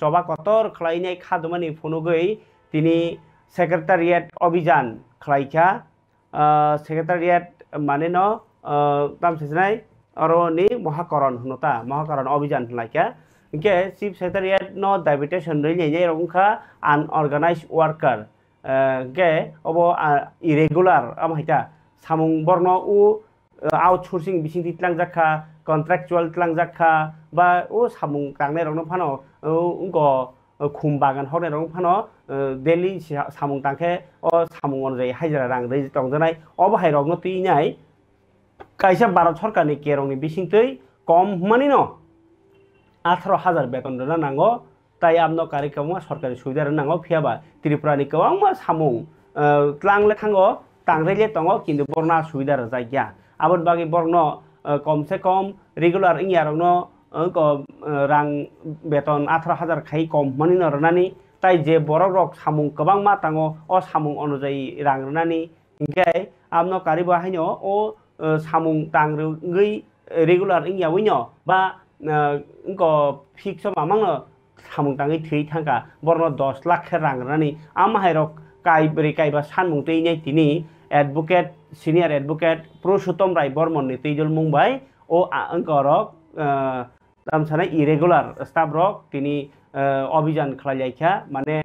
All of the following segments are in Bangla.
চবা কতর খালাইনাই খাদমানি ফনুগৈ তিনি সেক্রেটারিয়েট অভিযান খালাইখা সেক্রেটারিয়েট মানে ন তামসিনাই অরনি মহাকরণ হনতা মহাকরণ অভিযান হলাইখা ইনকে চিফ সেক্রেটারিয়েট ন ডাইবিটেশন রইলাই রকমখা আনঅর্গানাইজ ওয়ার্কার কে অব ইরেগুলার আমহাইতা সামুং বর্ণ উ আউটসোর্সিং বিসিং তিতলাংজাখা কন্ট্রাকচুয়াল তিতলাংজাখা বা ও সামুং তাংনাই রকম ফানো উনক খুম বাগান হরনাই রকম ফানো ডেইলি সামুং তাंखे अ सामुं अनुयायी हाजिरा रां दै तंजानाय अबाहाय रगनो तैनाय कायसा भारत सरकारनि केरंनि बिसिंतै कम मानि न 18,000 बेतन रना नांगो ताई आमनो कार्यक्रम सरकारी सुविधा नांगो फियाबा त्रिपुरानि गोबां सामुं tlangले थांगो तांग्रेले तंगो किन्तु बरना सुविधा जायगा आबाद बागै बरनो कम से कम रेगुलार इंयारनो रां बेतन 18,000 खाय कम मानि न रनानि ताई जे बरक रक सामुं गोबां मा तांगो अ सामुं अनुयायी रां रनानि इंगाय आमनो कारिबा हायनो अ सामुं तांग्रै रेगुलार इंयावैनो बा इंको फिक्स मामांनो सामुं तांगै थै थांगा बरनो 10 लाख रां रनानि आमहायरक काइब्रै काइबा सानमुं तैनाय तिनि एडवोकेट सिनियर एडवोकेट पुरुषोत्तम राय बर्मननि तैजल मुंबाय ओ अंकरक तामसानाय इरेगुलार स्टाफ रक तिनि अभियान खालायलायखा माने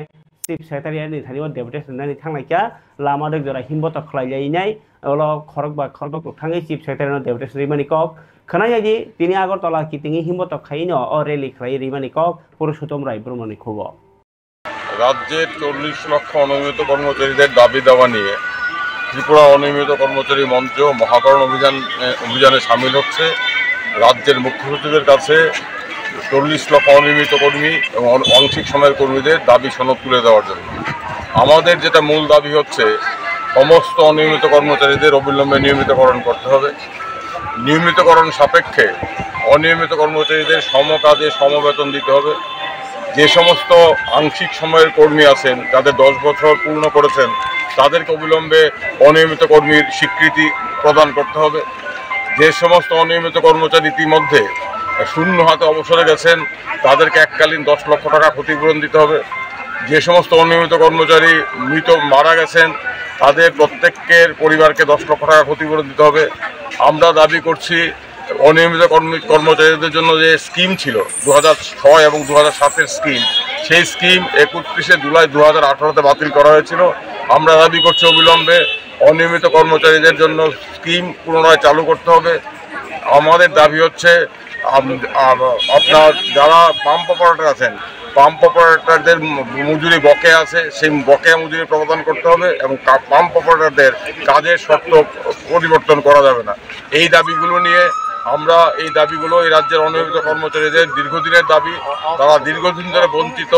चिफ सेक्रेटारियानि थानियाव डेपुटेसन होनानै थांनायखा लामा दोगजरा हिमबत खालायलायनाय अल खरक थाङै चिफ सेक्रेटारियाव डेपुटेसन रिमानि कक खोनायादि तिनि आगरतला कितिङि हिमबत खायनो अ रेली खालाय रिमानि कक पुरुषोत्तम राय ब्रह्मनि खबर রাজ্যের 40 লক্ষ অনিয়মিত কর্মচারীদের দাবি দাওয়া নিয়ে ত্রিপুরা অনিয়মিত কর্মচারী মঞ্চ মহাকরণ অভিযানে সামিল হচ্ছে। রাজ্যের মুখ্য সচিবের কাছে 40 লক্ষ অনিয়মিত কর্মী এবং আংশিক সময়ের কর্মীদের দাবি সনদ তুলে দেওয়ার জন্য। আমাদের যেটা মূল দাবি হচ্ছে সমস্ত অনিয়মিত কর্মচারীদের অবিলম্বে নিয়মিতকরণ করতে হবে। নিয়মিতকরণ সাপেক্ষে অনিয়মিত কর্মচারীদের সমকাজে সমবেতন দিতে হবে। যে সমস্ত আংশিক সময়ের কর্মী আছেন যাদের 10 বছর পূর্ণ করেছেন তাদেরকে অবিলম্বে অনিয়মিত কর্মীর স্বীকৃতি প্রদান করতে হবে। যে সমস্ত অনিয়মিত কর্মচারী ইতিমধ্যে শূন্য হাতে অবসরে গেছেন তাদেরকে এককালীন 10 লক্ষ টাকা ক্ষতিপূরণ দিতে হবে। যে সমস্ত অনিয়মিত কর্মচারী মারা গেছেন তাদের প্রত্যেকের পরিবারকে 10 লক্ষ টাকা ক্ষতিপূরণ দিতে হবে। আমরা দাবি করছি অনিয়মিত কর্মচারীদের জন্য যে স্কিম ছিল 2006 এবং 2007-এর স্কিম, সেই স্কিম 31 জুলাই 2018-তে বাতিল করা হয়েছিল। আমরা দাবি করছি অবিলম্বে অনিয়মিত কর্মচারীদের জন্য স্কিম পুনরায় চালু করতে হবে। আমাদের দাবি হচ্ছে আপনার যারা পাম্প অপারেটর আছেন পাম্প অপারেটরদের মজুরি বকেয়া আছে সেই বকেয়া মজুরি প্রদান করতে হবে এবং পাম্প অপারেটরদের কাজের শর্ত পরিবর্তন করা যাবে না। এই দাবিগুলো নিয়ে আমরা এই দাবিগুলো এই রাজ্যের অনিয়মিত কর্মচারীদের দীর্ঘদিনের দাবি, তারা দীর্ঘদিন ধরে বঞ্চিত,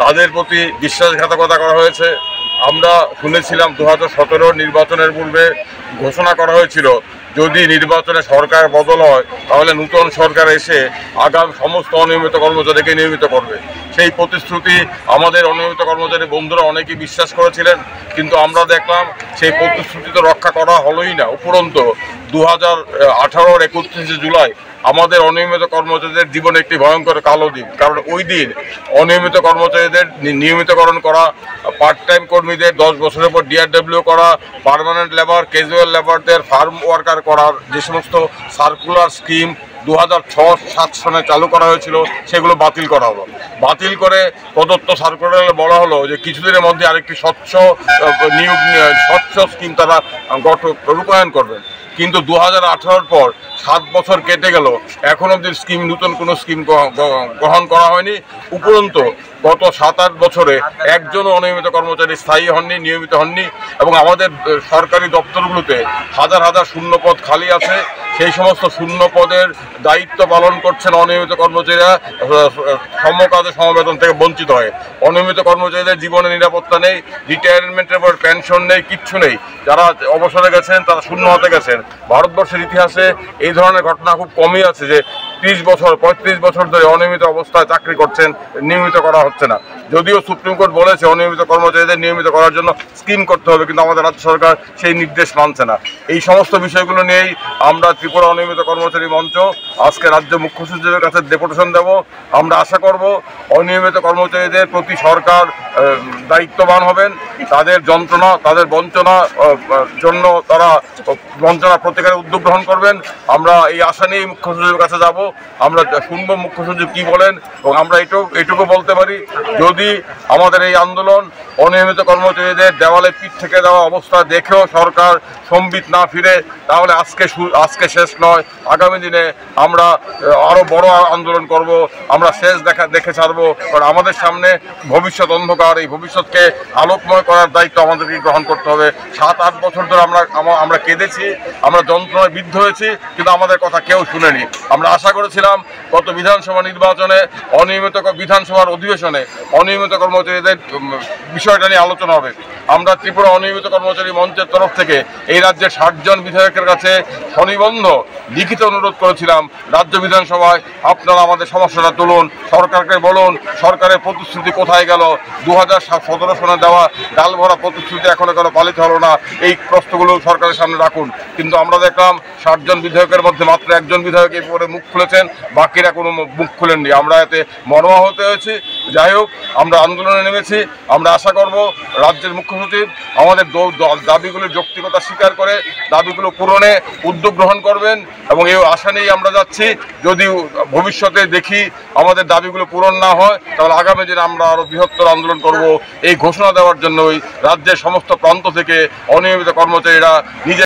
তাদের প্রতি বিশ্বাসঘাতকতা করা হয়েছে। আমরা শুনেছিলাম 2017 নির্বাচনের পূর্বে ঘোষণা করা হয়েছিল যদি নির্বাচনে সরকার বদল হয় তাহলে নতুন সরকার এসে আগাম সমস্ত অনিয়মিত কর্মচারীকে নিয়মিত করবে। সেই প্রতিশ্রুতি আমাদের অনিয়মিত কর্মচারী বন্ধুরা অনেকেই বিশ্বাস করেছিলেন, কিন্তু আমরা দেখলাম সেই প্রতিশ্রুতি তো রক্ষা করা হলোই না। উপরন্তু 2018-র 31 জুলাই আমাদের অনিয়মিত কর্মচারীদের জীবনে একটি ভয়ঙ্কর কালো দিন, কারণ ওই দিন অনিয়মিত কর্মচারীদের নিয়মিতকরণ করা, পার্ট টাইম কর্মীদের 10 বছরের পর ডিআরডব্লিউ করা, পার্মানেন্ট লেবার, ক্যাজুয়াল লেবারদের ফার্ম ওয়ার্কার করার যে সমস্ত সার্কুলার স্কিম 2006-07 সনে চালু করা হয়েছিল সেগুলো বাতিল করা হলো। বাতিল করে প্রদত্ত সার্কুলারে বলা হলো যে কিছুদিনের মধ্যে আরেকটি স্বচ্ছ স্কিম তারা রূপায়ণ করবেন। কিন্তু 2018-র পর 7 বছর কেটে গেল, এখন অবধি নতুন কোনো স্কিম গ্রহণ করা হয়নি। উপরন্তু গত 7-8 বছরে একজনও অনিয়মিত কর্মচারী স্থায়ী হননি, নিয়মিত হননি এবং আমাদের সরকারি দপ্তরগুলোতে হাজার হাজার শূন্যপদ খালি আছে। সেই সমস্ত শূন্য পদের দায়িত্ব পালন করছেন অনিয়মিত কর্মচারীরা সমকাজে সমবেতন থেকে বঞ্চিত হয়। অনিয়মিত কর্মচারীদের জীবনে নিরাপত্তা নেই, রিটায়ারমেন্টের পর পেনশন নেই, কিচ্ছু নেই। যারা অবসরে গেছেন তারা শূন্য হাতে গেছেন। ভারতবর্ষের ইতিহাসে এই ধরনের ঘটনা খুব কমই আছে যে 30 বছর 35 বছর ধরে অনিয়মিত অবস্থায় চাকরি করছেন, নিয়মিত করা হচ্ছে না। যদিও সুপ্রিম কোর্ট বলেছে অনিয়মিত কর্মচারীদের নিয়মিত করার জন্য স্কিম করতে হবে, কিন্তু আমাদের রাজ্য সরকার সেই নির্দেশ মানছে না। এই সমস্ত বিষয়গুলো নিয়েই আমরা ত্রিপুরা অনিয়মিত কর্মচারী মঞ্চ আজকে রাজ্য মুখ্য সচিবের কাছে ডেপুটেশন দেব। আমরা আশা করব অনিয়মিত কর্মচারীদের প্রতি সরকার দায়িত্ববান হবেন, তাদের যন্ত্রণা, তাদের বঞ্চনা জন্য তারা বঞ্চনা প্রতিকারের উদ্যোগ গ্রহণ করবেন। আমরা এই আশা নিয়েই মুখ্য সচিবের কাছে যাব। আমরা শুনব মুখ্য সচিব কী বলেন, এবং আমরা এটুকু বলতে পারি, যদি আমাদের এই আন্দোলন অনিয়মিত কর্মচারীদের দেওয়ালে পিঠ থেকে দেওয়া অবস্থা দেখেও সরকার সম্বিত না ফিরে, তাহলে আজকে শেষ নয়, আগামী দিনে আমরা আরও বড় আন্দোলন করব। আমরা শেষ দেখে ছাড়বো, কারণ আমাদের সামনে ভবিষ্যৎ অন্ধকার। এই ভবিষ্যৎকে আলোকময় করার দায়িত্ব আমাদেরকে গ্রহণ করতে হবে। 7-8 বছর ধরে আমরা কেঁদেছি, আমরা যন্ত্রণায় বিদ্ধ হয়েছি, কিন্তু আমাদের কথা কেউ শুনেনি। আমরা আশা করেছিলাম গত বিধানসভা নির্বাচনে অনিয়মিত বিধানসভার অধিবেশনে অনিয়মিত কর্মচারীদের বিষয়টা নিয়ে আলোচনা হবে। আমরা ত্রিপুরা অনিয়মিত কর্মচারী মঞ্চের তরফ থেকে এই রাজ্যের 60 জন বিধায়কের কাছে স্বনিবন্ধ লিখিত অনুরোধ করেছিলাম, রাজ্য বিধানসভায় আপনারা আমাদের সমস্যাটা তুলুন, সরকারকে বলুন সরকারের প্রতিশ্রুতি কোথায় গেল, 2017 সনে দেওয়া ডাল ভরা প্রতিশ্রুতি এখনো কেন পালিত হলো না, এই প্রশ্নগুলো সরকারের সামনে রাখুন। কিন্তু আমরা দেখলাম 60 জন বিধায়কের মধ্যে মাত্র একজন বিধায়ক এই পরে মুখ খুলেছেন, বাকিরা কোনো মুখ খুলেননি। আমরা এতে মর্মাহত হয়েছি। যাই হোক, আমরা আন্দোলনে নেমেছি। আমরা আশা করব রাজ্যের মুখ্য সচিব আমাদের দাবিগুলির যৌক্তিকতা স্বীকার করে দাবিগুলো পূরণে উদ্যোগ গ্রহণ করবেন, এবং এই আশা নিয়েই আমরা যাচ্ছি। যদি ভবিষ্যতে দেখি আমাদের দাবিগুলো পূরণ না হয়, তাহলে আগামী দিনে আমরা আরও বৃহত্তর আন্দোলন করব। এই ঘোষণা দেওয়ার জন্যই রাজ্যের সমস্ত প্রান্ত থেকে অনিয়মিত কর্মচারীরা নিজে